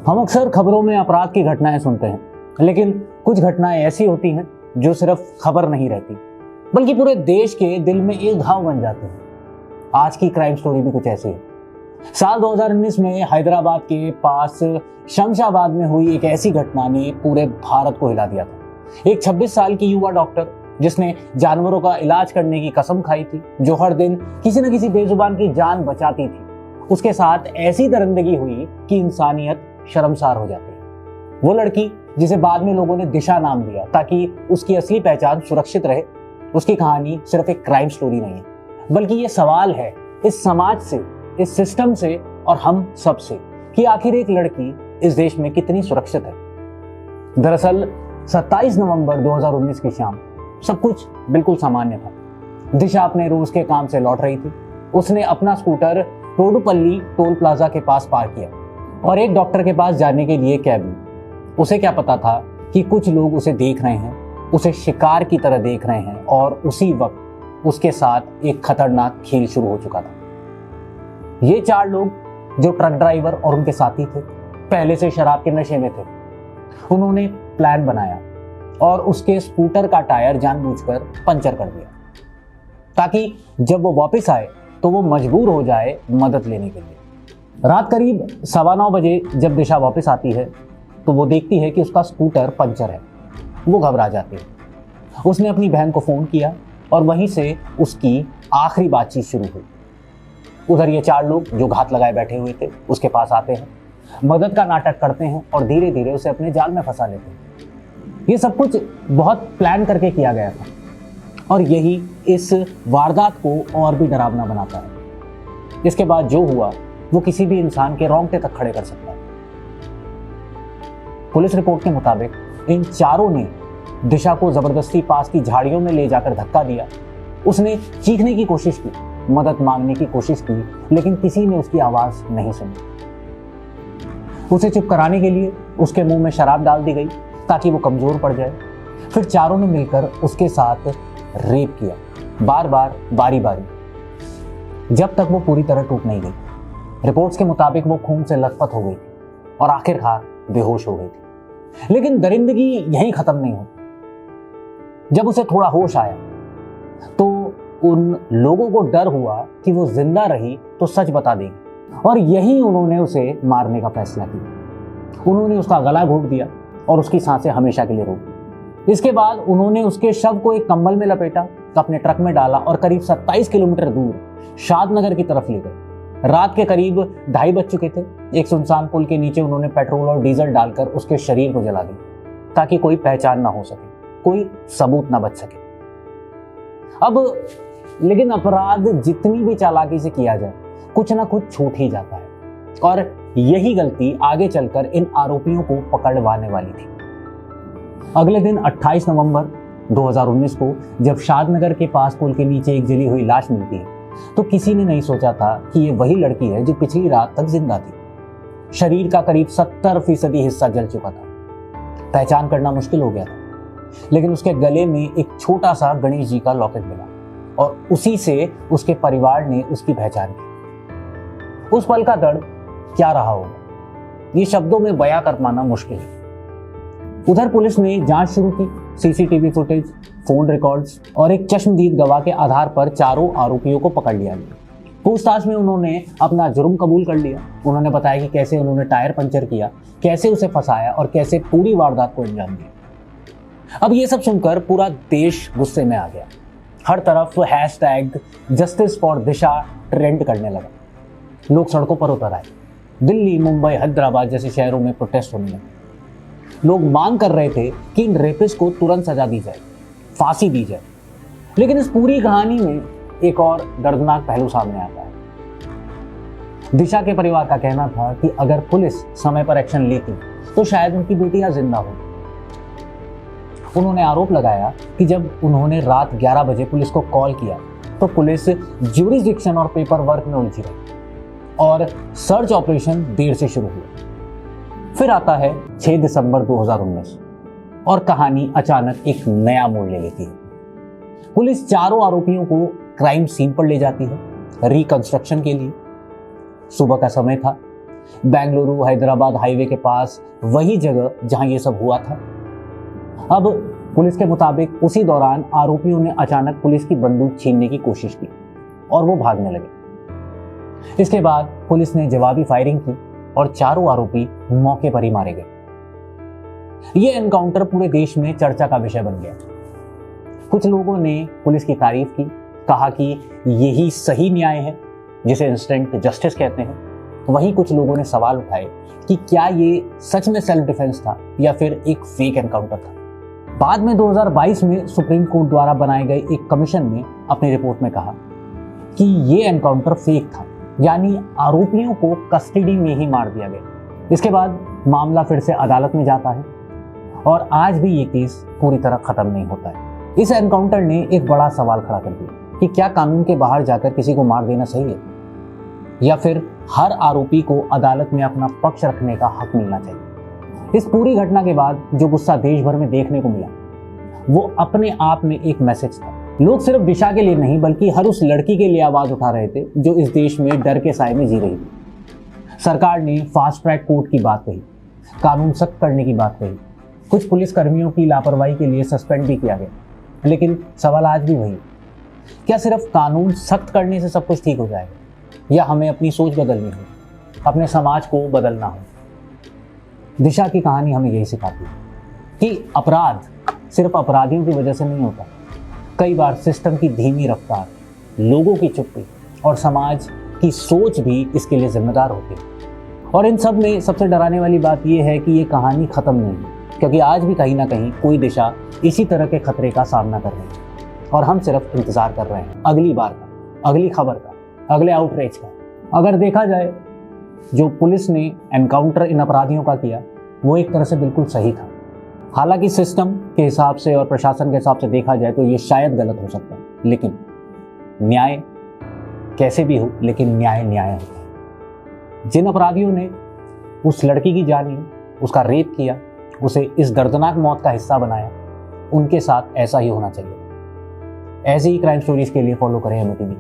हम अक्सर खबरों में अपराध की घटनाएं सुनते हैं, लेकिन कुछ घटनाएं ऐसी होती हैं जो सिर्फ खबर नहीं रहती, बल्कि पूरे देश के दिल में एक घाव बन जाती है। आज की क्राइम स्टोरी भी कुछ ऐसी है। साल 2019 में हैदराबाद के पास शमशाबाद में हुई एक ऐसी घटना ने पूरे भारत को हिला दिया था। एक 26 साल की युवा डॉक्टर जिसने जानवरों का इलाज करने की कसम खाई थी, जो हर दिन किसी न किसी बेजुबान की जान बचाती थी, उसके साथ ऐसी दरिंदगी हुई कि इंसानियत शर्मसार हो जाती है। वो लड़की जिसे बाद में लोगों ने दिशा नाम दिया ताकि उसकी असली पहचान सुरक्षित रहे, उसकी कहानी सिर्फ एक क्राइम स्टोरी नहीं है, बल्कि ये सवाल है इस समाज से, इस सिस्टम से और हम सब से कि आखिर एक लड़की इस देश में कितनी सुरक्षित है। दरअसल 27 नवंबर 2019 की शाम सब कुछ बिल्कुल सामान्य था। दिशा अपने रोज के काम से लौट रही थी। उसने अपना स्कूटर टोडुपल्ली टोल प्लाजा के पास पार्क किया और एक डॉक्टर के पास जाने के लिए कैब ली। उसे क्या पता था कि कुछ लोग उसे देख रहे हैं, उसे शिकार की तरह देख रहे हैं, और उसी वक्त उसके साथ एक खतरनाक खेल शुरू हो चुका था। ये 4 लोग जो ट्रक ड्राइवर और उनके साथी थे, पहले से शराब के नशे में थे। उन्होंने प्लान बनाया और उसके स्कूटर का टायर जानबूझकर पंचर कर दिया ताकि जब वो वापस आए तो वो मजबूर हो जाए मदद लेने के लिए। रात करीब 9:15 बजे जब दिशा वापस आती है तो वो देखती है कि उसका स्कूटर पंचर है। वो घबरा जाती है। उसने अपनी बहन को फोन किया और वहीं से उसकी आखिरी बातचीत शुरू हुई। उधर ये 4 लोग जो घात लगाए बैठे हुए थे उसके पास आते हैं, मदद का नाटक करते हैं और धीरे धीरे उसे अपने जाल में फंसा लेते हैं। ये सब कुछ बहुत प्लान करके किया गया था और यही इस वारदात को और भी डरावना बनाता है। इसके बाद जो हुआ वो किसी भी इंसान के रोंगटे तक खड़े कर सकता है। पुलिस रिपोर्ट के मुताबिक इन 4 ने दिशा को जबरदस्ती पास की झाड़ियों में ले जाकर धक्का दिया। उसने चीखने की कोशिश की, मदद मांगने की कोशिश की, लेकिन किसी ने उसकी आवाज नहीं सुनी। उसे चुप कराने के लिए उसके मुंह में शराब डाल दी गई ताकि वो कमजोर पड़ जाए। फिर 4 ने मिलकर उसके साथ रेप किया, बार बार, बारी बारी, जब तक वो पूरी तरह टूट नहीं गई। रिपोर्ट्स के मुताबिक वो खून से लथपथ हो गई थी और आखिरकार बेहोश हो गई थी। लेकिन दरिंदगी यहीं खत्म नहीं हुई। जब उसे थोड़ा होश आया तो उन लोगों को डर हुआ कि वो जिंदा रही तो सच बता देगी, और यही उन्होंने उसे मारने का फैसला किया। उन्होंने उसका गला घोट दिया और उसकी सांसें हमेशा के लिए रोक दी। इसके बाद उन्होंने उसके शव को एक कंबल में लपेटा, अपने ट्रक में डाला और करीब 27 किलोमीटर दूर शादनगर की तरफ ले गए। रात के करीब 2:30 बज चुके थे। एक सुनसान पुल के नीचे उन्होंने पेट्रोल और डीजल डालकर उसके शरीर को जला दिया ताकि कोई पहचान ना हो सके, कोई सबूत ना बच सके। अब लेकिन अपराध जितनी भी चालाकी से किया जाए, कुछ ना कुछ छूट ही जाता है, और यही गलती आगे चलकर इन आरोपियों को पकड़वाने वाली थी। अगले दिन 28 नवंबर 2019 को जब शादनगर के पास पुल के नीचे एक जली हुई लाश मिलती है तो किसी ने नहीं सोचा था कि ये वही लड़की है जो पिछली रात तक जिंदा थी। शरीर का करीब 70% हिस्सा जल चुका था। पहचान करना मुश्किल हो गया था, लेकिन उसके गले में एक छोटा सा गणेश जी का लॉकेट मिला और उसी से उसके परिवार ने उसकी पहचान की। उस पल का दर्द क्या रहा होगा, ये शब्दों में बयां कर पाना मुश्किल है। उधर पुलिस ने जांच शुरू की। सीसीटीवी फुटेज, फोन रिकॉर्ड्स और एक चश्मदीद गवाह के आधार पर 4 आरोपियों को पकड़ लिया गया। पूछताछ में उन्होंने अपना जुर्म कबूल कर लिया। उन्होंने बताया कि कैसे उन्होंने टायर पंचर किया, कैसे उसे फंसाया और कैसे पूरी वारदात को अंजाम दिया। अब ये सब सुनकर पूरा देश गुस्से में आ गया। हर तरफ #जस्टिस फॉर दिशा ट्रेंड करने लगा। लोग सड़कों पर उतर आए। दिल्ली, मुंबई, हैदराबाद जैसे शहरों में प्रोटेस्ट होने लगे। लोग मांग कर रहे थे कि इन रेपिस्ट को तुरंत सजा दी जाए, फांसी दी जाए। लेकिन इस पूरी कहानी में एक और दर्दनाक पहलू सामने आता है। दिशा के परिवार का कहना था कि अगर पुलिस समय पर एक्शन लेती तो शायद उनकी बेटियां जिंदा होती। उन्होंने आरोप लगाया कि जब उन्होंने रात 11 बजे पुलिस को कॉल किया तो पुलिस ज्यूरिसडिक्शन और पेपर वर्क में उलझी रही और सर्च ऑपरेशन देर से शुरू हुआ। फिर आता है 6 दिसंबर 2019 और कहानी अचानक एक नया मोड़ ले लेती है। पुलिस 4 आरोपियों को क्राइम सीन पर ले जाती है रिकंस्ट्रक्शन के लिए। सुबह का समय था। बेंगलुरु हैदराबाद हाईवे के पास वही जगह जहां ये सब हुआ था। अब पुलिस के मुताबिक उसी दौरान आरोपियों ने अचानक पुलिस की बंदूक छीनने की कोशिश की और वो भागने लगे। इसके बाद पुलिस ने जवाबी फायरिंग की और चारों आरोपी मौके पर ही मारे गए। ये एनकाउंटर पूरे देश में चर्चा का विषय बन गया। कुछ लोगों ने पुलिस की तारीफ की, कहा कि यही सही न्याय है, जिसे इंस्टेंट जस्टिस कहते हैं। वहीं कुछ लोगों ने सवाल उठाए कि क्या ये सच में सेल्फ डिफेंस था या फिर एक फेक एनकाउंटर था। बाद में 2022 में सुप्रीम कोर्ट द्वारा बनाए गए एक कमीशन ने अपनी रिपोर्ट में कहा कि ये एनकाउंटर फेक था, यानी आरोपियों को कस्टडी में ही मार दिया गया। इसके बाद मामला फिर से अदालत में जाता है और आज भी ये केस पूरी तरह खत्म नहीं होता है। इस एनकाउंटर ने एक बड़ा सवाल खड़ा कर दिया कि क्या कानून के बाहर जाकर किसी को मार देना सही है, या फिर हर आरोपी को अदालत में अपना पक्ष रखने का हक मिलना चाहिए। इस पूरी घटना के बाद जो गुस्सा देश भर में देखने को मिला वो अपने आप में एक मैसेज था। लोग सिर्फ दिशा के लिए नहीं बल्कि हर उस लड़की के लिए आवाज उठा रहे थे जो इस देश में डर के साए में जी रही थी। सरकार ने फास्ट ट्रैक कोर्ट की बात कही, कानून सख्त करने की बात कही, कुछ पुलिस कर्मियों की लापरवाही के लिए सस्पेंड भी किया गया, लेकिन सवाल आज भी वही, क्या सिर्फ कानून सख्त करने से सब कुछ ठीक हो जाएगा, या हमें अपनी सोच बदलनी हो, अपने समाज को बदलना हो। दिशा की कहानी हमें यही सिखाती है कि अपराध सिर्फ अपराधियों की वजह से नहीं होता। कई बार सिस्टम की धीमी रफ्तार, लोगों की चुप्पी और समाज की सोच भी इसके लिए जिम्मेदार होती है। और इन सब में सबसे डराने वाली बात यह है कि ये कहानी खत्म नहीं है, क्योंकि आज भी कहीं ना कहीं कोई दिशा इसी तरह के खतरे का सामना कर रही है और हम सिर्फ इंतजार कर रहे हैं अगली बार का, अगली खबर का, अगले आउटरीच का। अगर देखा जाए जो पुलिस ने एनकाउंटर इन अपराधियों का किया वो एक तरह से बिल्कुल सही था। हालांकि सिस्टम के हिसाब से और प्रशासन के हिसाब से देखा जाए तो ये शायद गलत हो सकता है, लेकिन न्याय कैसे भी हो, लेकिन न्याय न्याय होता है। जिन अपराधियों ने उस लड़की की जान ली, उसका रेप किया, उसे इस दर्दनाक मौत का हिस्सा बनाया, उनके साथ ऐसा ही होना चाहिए। ऐसी ही क्राइम स्टोरीज के लिए फॉलो करें MATV।